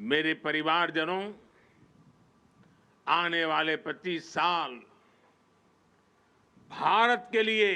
मेरे परिवारजनों, आने वाले 25 साल भारत के लिए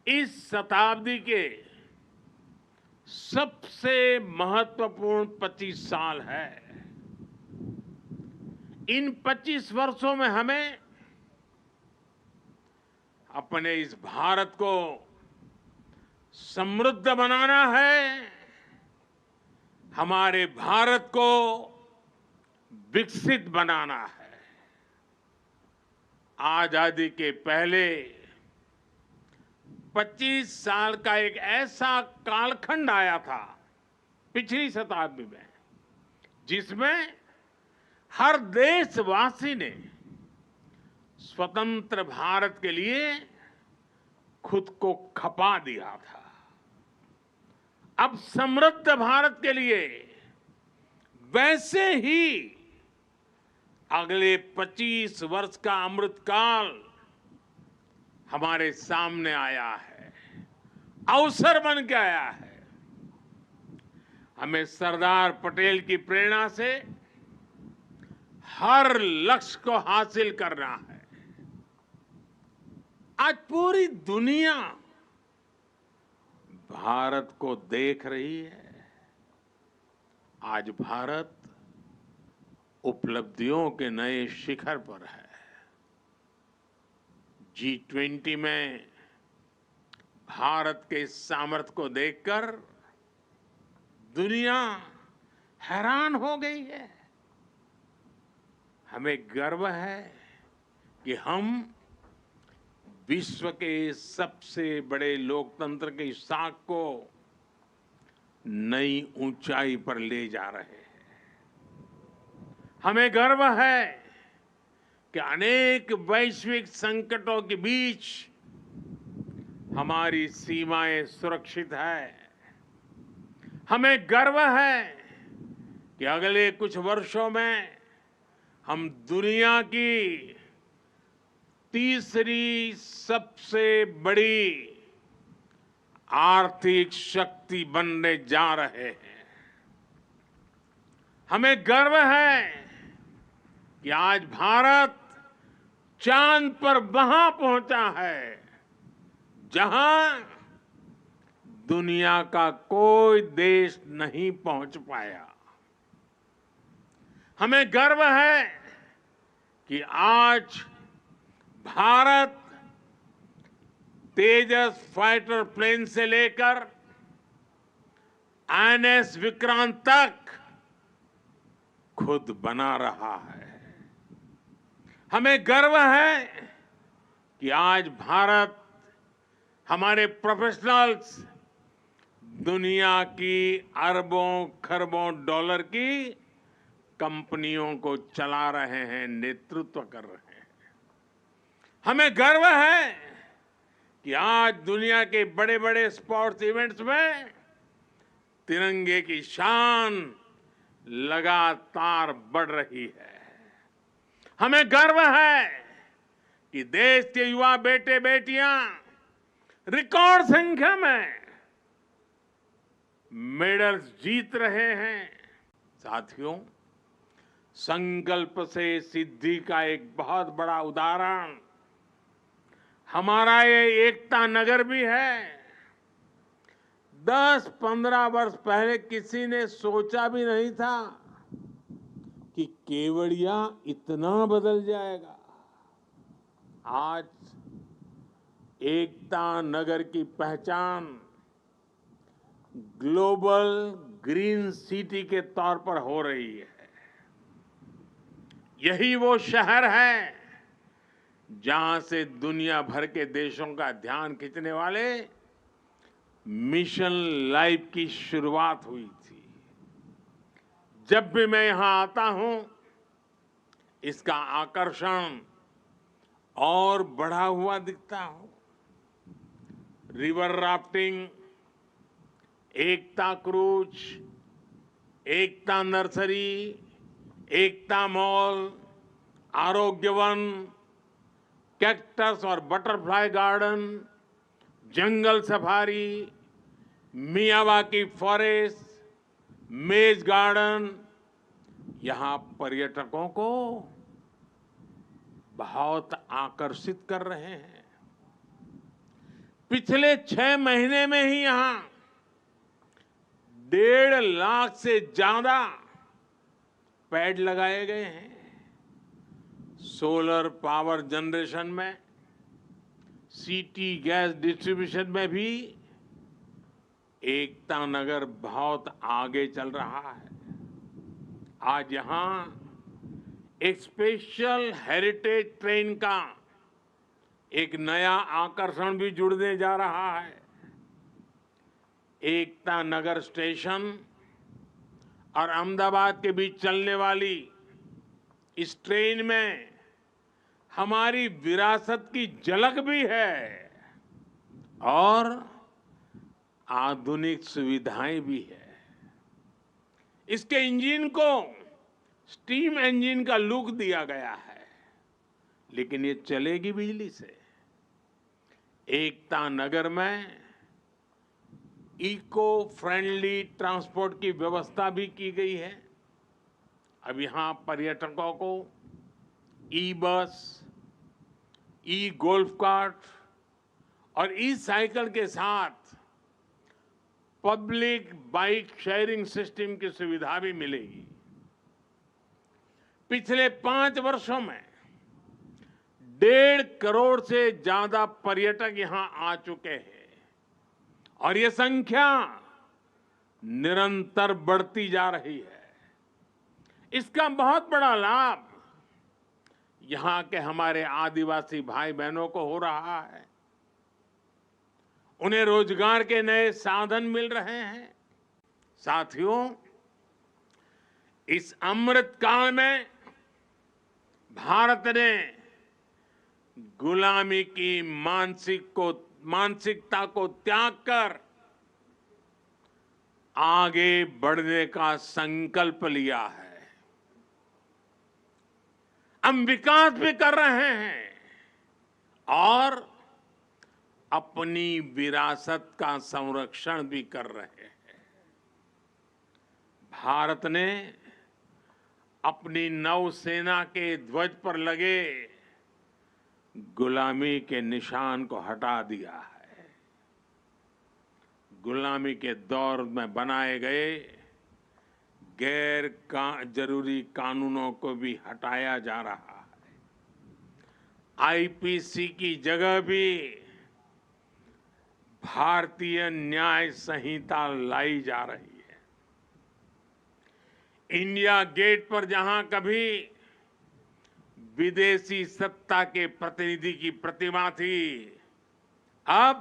इस शताब्दी के सबसे महत्वपूर्ण 25 साल है। इन 25 वर्षों में हमें अपने इस भारत को समृद्ध बनाना है, हमारे भारत को विकसित बनाना है। आजादी के पहले 25 साल का एक ऐसा कालखंड आया था पिछली शताब्दी में, जिसमें हर देशवासी ने स्वतंत्र भारत के लिए खुद को खपा दिया था। अब समृद्ध भारत के लिए वैसे ही अगले 25 वर्ष का अमृतकाल हमारे सामने आया है, अवसर बन के आया है। हमें सरदार पटेल की प्रेरणा से हर लक्ष्य को हासिल करना है। आज पूरी दुनिया भारत को देख रही है। आज भारत उपलब्धियों के नए शिखर पर है। G20 में भारत के सामर्थ्य को देखकर दुनिया हैरान हो गई है। हमें गर्व है कि हम विश्व के सबसे बड़े लोकतंत्र की साख को नई ऊंचाई पर ले जा रहे हैं। हमें गर्व है कि अनेक वैश्विक संकटों के बीच हमारी सीमाएं सुरक्षित है। हमें गर्व है कि अगले कुछ वर्षों में हम दुनिया की तीसरी सबसे बड़ी आर्थिक शक्ति बनने जा रहे हैं। हमें गर्व है कि आज भारत चांद पर वहां पहुंचा है जहां दुनिया का कोई देश नहीं पहुंच पाया। हमें गर्व है कि आज भारत तेजस फाइटर प्लेन से लेकर INS विक्रांत तक खुद बना रहा है। हमें गर्व है कि आज भारत, हमारे प्रोफेशनल्स दुनिया की अरबों खरबों डॉलर की कंपनियों को चला रहे हैं, नेतृत्व कर रहे हैं। हमें गर्व है कि आज दुनिया के बड़े बड़े स्पोर्ट्स इवेंट्स में तिरंगे की शान लगातार बढ़ रही है। हमें गर्व है कि देश के युवा बेटे बेटियां रिकॉर्ड संख्या में मेडल्स जीत रहे हैं। साथियों, संकल्प से सिद्धि का एक बहुत बड़ा उदाहरण हमारा ये एकता नगर भी है। 10-15 वर्ष पहले किसी ने सोचा भी नहीं था कि केवड़िया इतना बदल जाएगा। आज एकता नगर की पहचान ग्लोबल ग्रीन सिटी के तौर पर हो रही है। यही वो शहर है जहां से दुनिया भर के देशों का ध्यान खींचने वाले मिशन लाइफ की शुरुआत हुई थी। जब भी मैं यहां आता हूं, इसका आकर्षण और बढ़ा हुआ दिखता हूं। रिवर राफ्टिंग, एकता क्रूज, एकता नर्सरी, एकता मॉल, आरोग्य वन, कैक्टस और बटरफ्लाई गार्डन, जंगल सफारी, मियावाकी फॉरेस्ट, मेज गार्डन यहां पर्यटकों को बहुत आकर्षित कर रहे हैं। पिछले 6 महीने में ही यहां 1.5 लाख से ज्यादा पेड़ लगाए गए हैं। सोलर पावर जनरेशन में, सिटी गैस डिस्ट्रीब्यूशन में भी एकता नगर बहुत आगे चल रहा है। आज यहां एक स्पेशल हेरिटेज ट्रेन का एक नया आकर्षण भी जुड़ने जा रहा है। एकता नगर स्टेशन और अहमदाबाद के बीच चलने वाली इस ट्रेन में हमारी विरासत की झलक भी है और आधुनिक सुविधाएं भी है। इसके इंजन को स्टीम इंजन का लुक दिया गया है, लेकिन ये चलेगी बिजली से। एकता नगर में इको फ्रेंडली ट्रांसपोर्ट की व्यवस्था भी की गई है। अब यहां पर्यटकों को ई बस, ई गोल्फ कार्ट और ई साइकिल के साथ पब्लिक बाइक शेयरिंग सिस्टम की सुविधा भी मिलेगी। पिछले 5 वर्षों में 1.5 करोड़ से ज्यादा पर्यटक यहां आ चुके हैं और ये संख्या निरंतर बढ़ती जा रही है। इसका बहुत बड़ा लाभ यहां के हमारे आदिवासी भाई बहनों को हो रहा है। उन्हें रोजगार के नए साधन मिल रहे हैं। साथियों, इस अमृत काल में भारत ने गुलामी की मानसिकता को त्याग कर आगे बढ़ने का संकल्प लिया है। हम विकास भी कर रहे हैं और अपनी विरासत का संरक्षण भी कर रहे हैं। भारत ने अपनी नौसेना के ध्वज पर लगे गुलामी के निशान को हटा दिया है। गुलामी के दौर में बनाए गए जरूरी कानूनों को भी हटाया जा रहा है। आईपीसी की जगह भी भारतीय न्याय संहिता लाई जा रही है। इंडिया गेट पर जहां कभी विदेशी सत्ता के प्रतिनिधि की प्रतिमा थी, अब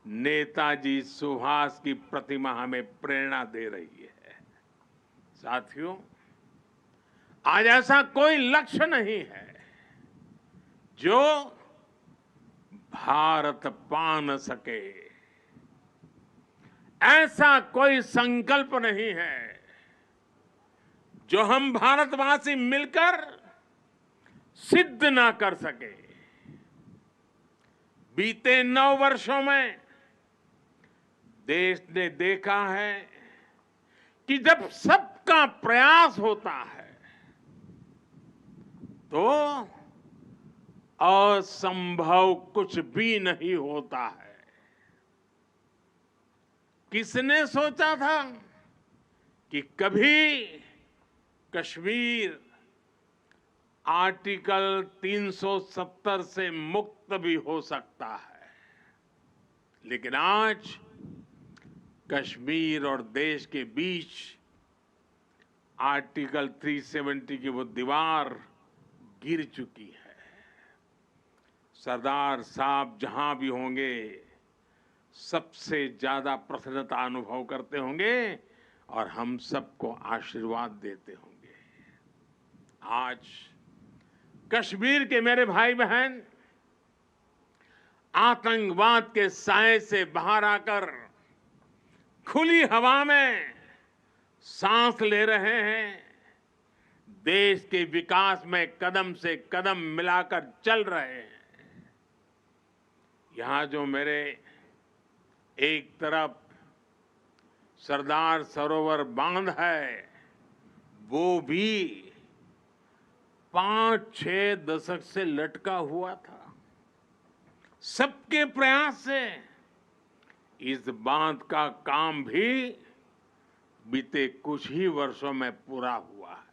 नेताजी सुभाष की प्रतिमा हमें प्रेरणा दे रही है। साथियों, आज ऐसा कोई लक्ष्य नहीं है जो भारत पा न सके। ऐसा कोई संकल्प नहीं है जो हम भारतवासी मिलकर सिद्ध ना कर सके। बीते 9 वर्षों में देश ने देखा है कि जब सबका प्रयास होता है तो असंभव कुछ भी नहीं होता है। किसने सोचा था कि कभी कश्मीर आर्टिकल 370 से मुक्त भी हो सकता है। लेकिन आज कश्मीर और देश के बीच आर्टिकल 370 की वो दीवार गिर चुकी है। सरदार साहब जहां भी होंगे सबसे ज्यादा प्रसन्नता अनुभव करते होंगे और हम सबको आशीर्वाद देते होंगे। आज कश्मीर के मेरे भाई बहन आतंकवाद के साए से बाहर आकर खुली हवा में सांस ले रहे हैं, देश के विकास में कदम से कदम मिलाकर चल रहे हैं। यहां जो मेरे एक तरफ सरदार सरोवर बांध है, वो भी 5-6 दशक से लटका हुआ था। सबके प्रयास से इस बांध का काम भी बीते कुछ ही वर्षों में पूरा हुआ है।